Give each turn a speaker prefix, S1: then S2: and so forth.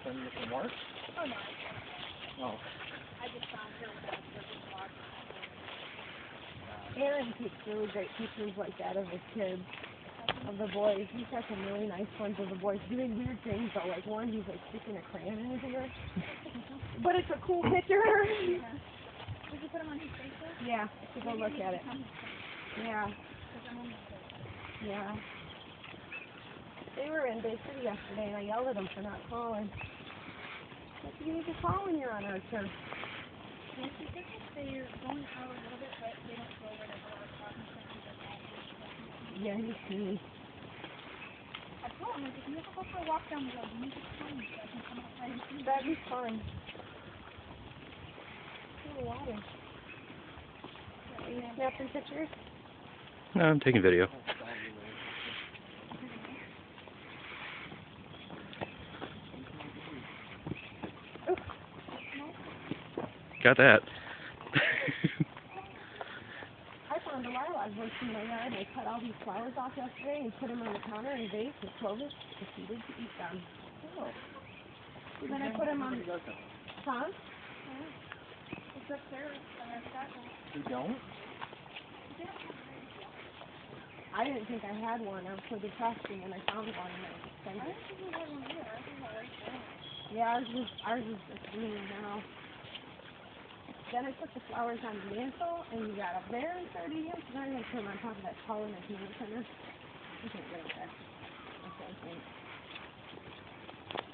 S1: with Mark?
S2: Oh, no.
S1: Oh.
S2: I just found her when I was working a lot.
S3: Aaron takes really great pictures like that of his kids, of the boys. He's got some really nice ones of the boys doing weird things, though. Like one, he's like sticking a crayon in his ear. But it's a cool picture.
S2: Yeah. Did you put him on his Facebook?
S3: Yeah, to go look at it. Yeah. Yeah. They were in Bay City yesterday, and I yelled at them for not calling. But you need to call when you're on our turf.
S2: Yeah, she said that they're going out a little bit, but they don't go where they're talking to.
S3: Yeah, he's sweet.
S2: I told him, if you ever go for a walk down the road, you need to call me so I can come outside and see you.
S3: That'd be fun. Oh, water. Are you snapping pictures?
S1: No, I'm taking video. Got that.
S3: I found a lilac bush in my yard. I cut all these flowers off yesterday and put them on the counter in a vase with Clovis proceeded to eat them. Oh. And then I put them on... Huh?
S2: It's upstairs.
S1: You don't?
S3: I didn't think I had one. I was so depressed when I found one. And I was excited.
S2: I didn't think you had one either. I think I like that.
S3: Yeah, ours is just blooming now. Then I put the flowers on the mantle, and you got up there and started eating. So then I'm going to put them on top of that tall in the community center. You can't get up there. That's what I think.